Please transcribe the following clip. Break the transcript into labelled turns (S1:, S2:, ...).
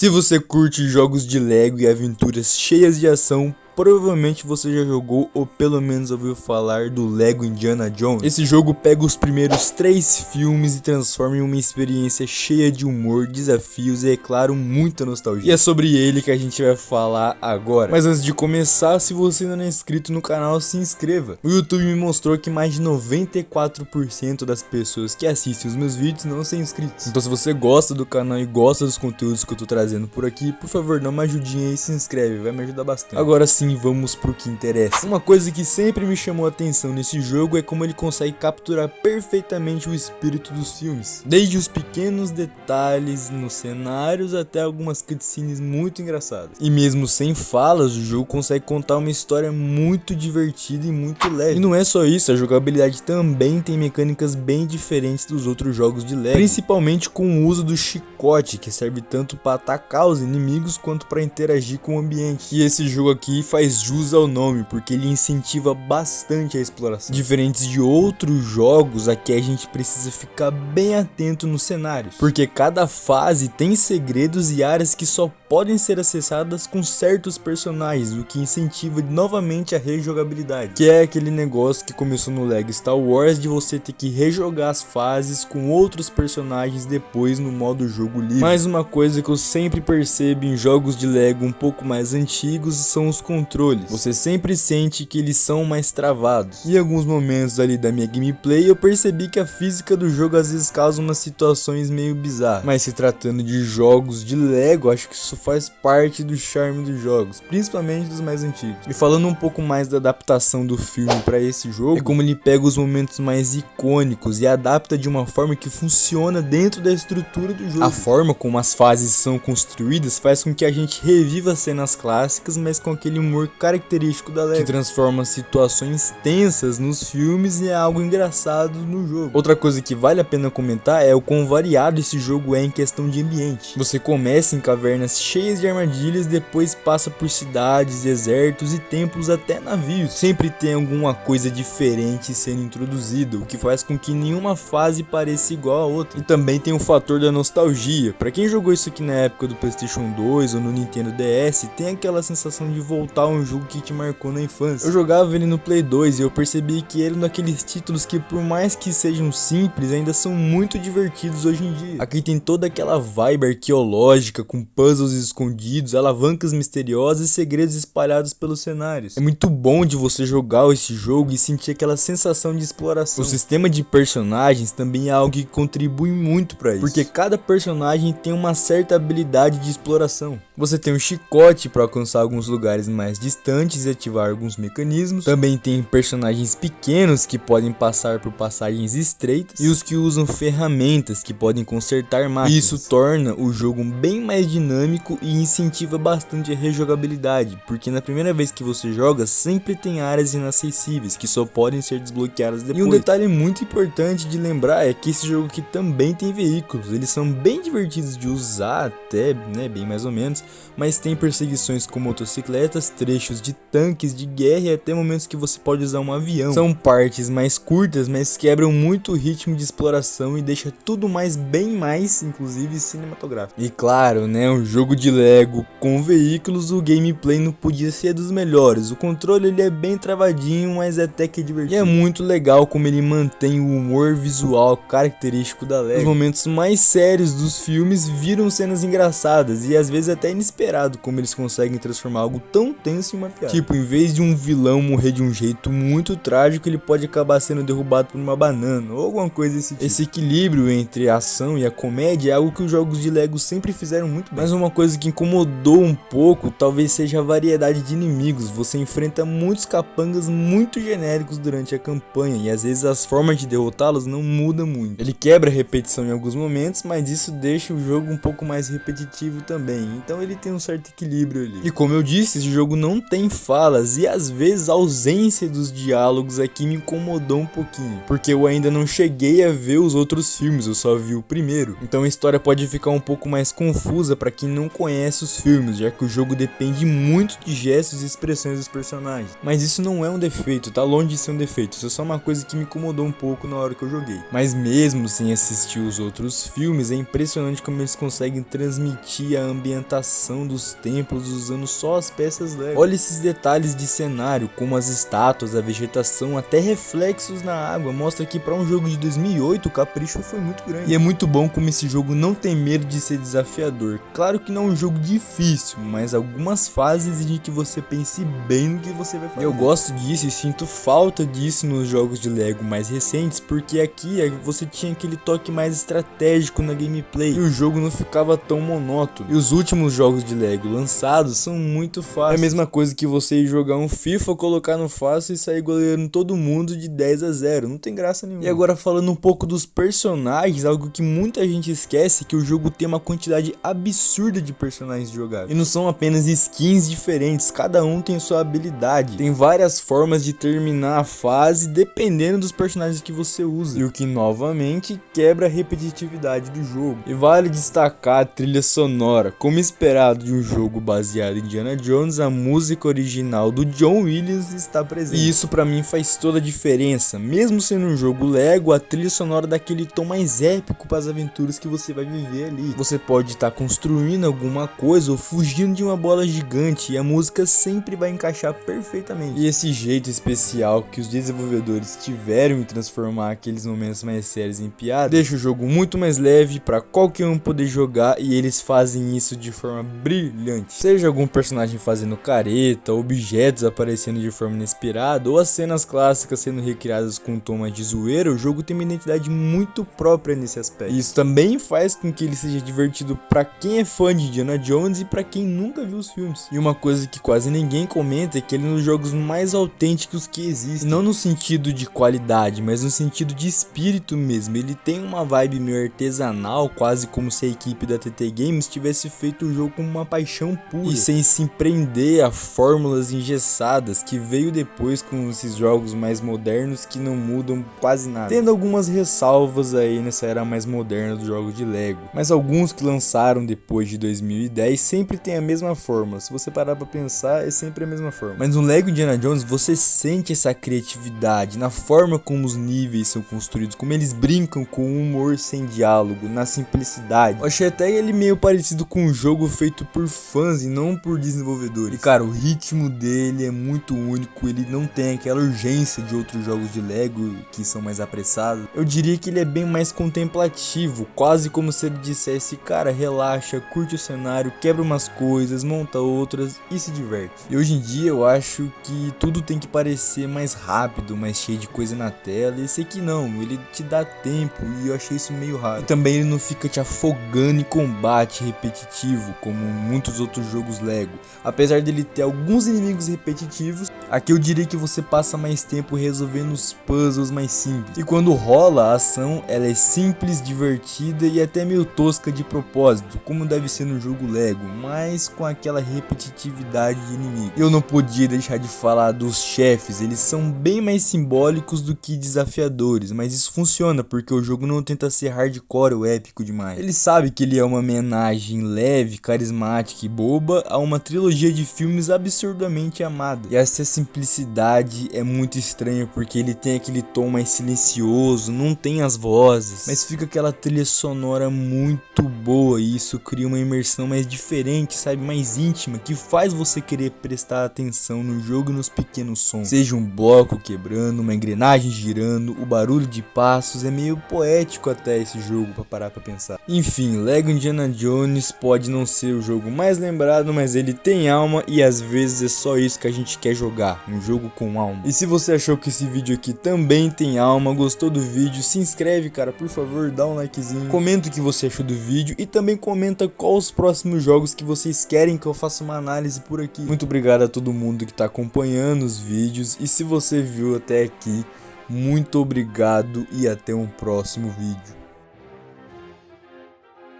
S1: Se você curte jogos de Lego e aventuras cheias de ação, provavelmente você já jogou ou pelo menos ouviu falar do Lego Indiana Jones. Esse jogo pega os primeiros 3 filmes e transforma em uma experiência cheia de humor, desafios e, é claro, muita nostalgia. E é sobre ele que a gente vai falar agora. Mas antes de começar, se você ainda não é inscrito no canal, se inscreva. O YouTube me mostrou que mais de 94% das pessoas que assistem os meus vídeos não são inscritos. Então se você gosta do canal e gosta dos conteúdos que eu tô trazendo por aqui, por favor, dá uma ajudinha aí e se inscreve, vai me ajudar bastante. Agora sim, vamos pro que interessa. Uma coisa que sempre me chamou a atenção nesse jogo é como ele consegue capturar perfeitamente o espírito dos filmes. Desde os pequenos detalhes nos cenários até algumas cutscenes muito engraçadas. E mesmo sem falas, o jogo consegue contar uma história muito divertida e muito leve. E não é só isso, a jogabilidade também tem mecânicas bem diferentes dos outros jogos de Lego. Principalmente com o uso do chicote, que serve tanto para atacar os inimigos quanto para interagir com o ambiente. E esse jogo aqui faz jus ao nome, porque ele incentiva bastante a exploração. Diferentes de outros jogos, aqui a gente precisa ficar bem atento nos cenários, porque cada fase tem segredos e áreas que só podem ser acessadas com certos personagens, o que incentiva novamente a rejogabilidade, que é aquele negócio que começou no Lego Star Wars de você ter que rejogar as fases com outros personagens depois no modo jogo livre. Mais uma coisa que eu sempre percebo em jogos de Lego um pouco mais antigos são os controles. Você sempre sente que eles são mais travados. E em alguns momentos ali da minha gameplay eu percebi que a física do jogo às vezes causa umas situações meio bizarras. Mas se tratando de jogos de Lego, acho que isso faz parte do charme dos jogos, principalmente dos mais antigos. E falando um pouco mais da adaptação do filme para esse jogo, é como ele pega os momentos mais icônicos e adapta de uma forma que funciona dentro da estrutura do jogo. A forma como as fases são construídas faz com que a gente reviva cenas clássicas, mas com aquele humor característico da Lego, que transforma situações tensas nos filmes e é algo engraçado no jogo. Outra coisa que vale a pena comentar é o quão variado esse jogo é em questão de ambiente. Você começa em cavernas cheias de armadilhas, depois passa por cidades, desertos e templos até navios. Sempre tem alguma coisa diferente sendo introduzida, o que faz com que nenhuma fase pareça igual a outra. E também tem o fator da nostalgia. Para quem jogou isso aqui na época do PlayStation 2 ou no Nintendo DS, tem aquela sensação de voltar a um jogo que te marcou na infância. Eu jogava ele no Play 2 e eu percebi que ele é um daqueles títulos que, por mais que sejam simples, ainda são muito divertidos hoje em dia. Aqui tem toda aquela vibe arqueológica com puzzles escondidos, alavancas misteriosas e segredos espalhados pelos cenários. É muito bom de você jogar esse jogo e sentir aquela sensação de exploração. O sistema de personagens também é algo que contribui muito para isso, porque cada personagem tem uma certa habilidade de exploração. Você tem um chicote para alcançar alguns lugares mais distantes e ativar alguns mecanismos. Também tem personagens pequenos que podem passar por passagens estreitas e os que usam ferramentas que podem consertar máquinas. Isso torna o jogo bem mais dinâmico e incentiva bastante a rejogabilidade, porque na primeira vez que você joga sempre tem áreas inacessíveis que só podem ser desbloqueadas depois. E um detalhe muito importante de lembrar é que esse jogo aqui também tem veículos. Eles são bem divertidos de usar até, bem mais ou menos, mas tem perseguições com motocicletas, trechos de tanques de guerra e até momentos que você pode usar um avião. São partes mais curtas, mas quebram muito o ritmo de exploração e deixa tudo bem mais, inclusive cinematográfico. E claro, um jogo de Lego com veículos, o gameplay não podia ser dos melhores. O controle ele é bem travadinho, mas é até que divertido. E é muito legal como ele mantém o humor visual característico da Lego. Os momentos mais sérios dos filmes viram cenas engraçadas e às vezes até inesperado como eles conseguem transformar algo tão tenso em uma piada. Tipo, em vez de um vilão morrer de um jeito muito trágico, ele pode acabar sendo derrubado por uma banana ou alguma coisa desse tipo. Esse equilíbrio entre a ação e a comédia é algo que os jogos de Lego sempre fizeram muito bem. Mas uma coisa que incomodou um pouco talvez seja a variedade de inimigos. Você enfrenta muitos capangas muito genéricos durante a campanha e às vezes as formas de derrotá-los não mudam muito. Ele quebra a repetição em alguns momentos, mas isso deixa o jogo um pouco mais repetitivo também. Então ele tem um certo equilíbrio ali. E como eu disse, esse jogo não tem falas e às vezes a ausência dos diálogos aqui me incomodou um pouquinho, porque eu ainda não cheguei a ver os outros filmes, eu só vi o primeiro. Então a história pode ficar um pouco mais confusa para quem não conhece os filmes, já que o jogo depende muito de gestos e expressões dos personagens. Mas isso não é um defeito, tá longe de ser um defeito, isso é só uma coisa que me incomodou um pouco na hora que eu joguei. Mas mesmo sem assistir os outros filmes, é impressionante como eles conseguem transmitir a ambientação dos templos usando só as peças Lego. Olha esses detalhes de cenário, como as estátuas, a vegetação, até reflexos na água, mostra que para um jogo de 2008 o capricho foi muito grande. E é muito bom como esse jogo não tem medo de ser desafiador. Claro que não é um jogo difícil, mas algumas fases exigem que você pense bem no que você vai fazer. Eu gosto disso e sinto falta disso nos jogos de Lego mais recentes, porque aqui você tinha aquele toque mais estratégico na gameplay e o jogo não ficava tão monótono. E os últimos jogos de Lego lançados são muito fáceis. É a mesma coisa que você ir jogar um FIFA, colocar no fácil e sair goleando todo mundo de 10-0. Não tem graça nenhuma. E agora falando um pouco dos personagens, algo que muita gente esquece, que o jogo tem uma quantidade absurda de personagens jogáveis. E não são apenas skins diferentes, cada um tem sua habilidade. Tem várias formas de terminar a fase dependendo dos personagens que você usa. E o que novamente quebra a repetitividade do jogo. E vale destacar a trilha sonora. Como esperado de um jogo baseado em Indiana Jones, a música original do John Williams está presente. E isso pra mim faz toda a diferença. Mesmo sendo um jogo Lego, a trilha sonora dá aquele tom mais épico para as aventuras que você vai viver ali. Você pode estar construindo alguma coisa ou fugindo de uma bola gigante e a música sempre vai encaixar perfeitamente. E esse jeito especial que os desenvolvedores tiveram em transformar aqueles momentos mais sérios em piada, deixa o jogo muito mais leve para qualquer um poder jogar, e eles fazem isso de forma brilhante. Seja algum personagem fazendo careta, objetos aparecendo de forma inesperada, ou as cenas clássicas sendo recriadas com um tom mais de zoeira, o jogo tem uma identidade muito própria nesse aspecto. E isso também faz com que ele seja divertido para quem é fã de Indiana Jones e para quem nunca viu os filmes. E uma coisa que quase ninguém comenta é que ele é um dos jogos mais autênticos que existem. Não no sentido de qualidade, mas no sentido de espírito mesmo. Ele tem uma vibe meio artesanal, quase como se a equipe da TT Games tivesse feito o jogo com uma paixão pura e sem se prender a fórmulas engessadas que veio depois com esses jogos mais modernos que não mudam quase nada, tendo algumas ressalvas aí nessa era mais moderna dos jogos de Lego, mas alguns que lançaram depois de 2010 sempre tem a mesma fórmula. Se você parar pra pensar, é sempre a mesma forma. Mas no Lego Indiana Jones você sente essa criatividade na forma como os níveis são construídos, como eles brincam com o humor sem diálogo, na simplicidade. Eu achei até ele meio parecido com um jogo feito por fãs e não por desenvolvedores. E cara, o ritmo dele é muito único, ele não tem aquela urgência de outros jogos de Lego que são mais apressados. Eu diria que ele é bem mais contemplativo, quase como se ele dissesse: cara, relaxa, curte o cenário, quebra umas coisas, monta outras e se diverte. E hoje em dia eu acho que tudo tem que parecer mais rápido, mais cheio de coisa na tela, e esse aqui não, ele te dá tempo e eu achei isso meio raro. E também ele não fica te afogando em combate repetitivo, como muitos outros jogos Lego. Apesar dele ter alguns inimigos repetitivos, aqui eu diria que você passa mais tempo resolvendo os puzzles mais simples. E quando rola a ação, ela é simples, divertida e até meio tosca de propósito, como deve ser no jogo Lego, mas com aquela repetitividade de inimigo. Eu não podia deixar de falar dos chefes, eles são bem mais simbólicos do que desafiadores, mas isso funciona porque o jogo não tenta ser hardcore ou épico demais. Ele sabe que ele é uma homenagem leve, carismática e boba a uma trilogia de filmes absurdamente amada. E essa simplicidade é muito estranha porque ele tem aquele tom mais silencioso, não tem as vozes, mas fica aquela trilha sonora muito boa e isso cria uma imersão mais diferente, sabe, mais íntima, que faz você querer prestar atenção no jogo e nos pequenos sons. Seja um bloco quebrando, uma engrenagem girando, o barulho de passos, é meio poético até esse jogo pra parar pra pensar. Enfim, Lego Indiana Jones pode não ser o jogo mais lembrado, mas ele tem alma e às vezes é só isso que a gente quer jogar, um jogo com alma. E se você achou que esse vídeo aqui também tem alma, gostou do vídeo, se inscreve, cara, por favor, dá um likezinho, comenta o que você achou do vídeo e também comenta quais os próximos jogos que vocês querem que eu faça uma análise por aqui. Muito obrigado a todo mundo que tá acompanhando os vídeos e se você viu até aqui, muito obrigado e até um próximo vídeo.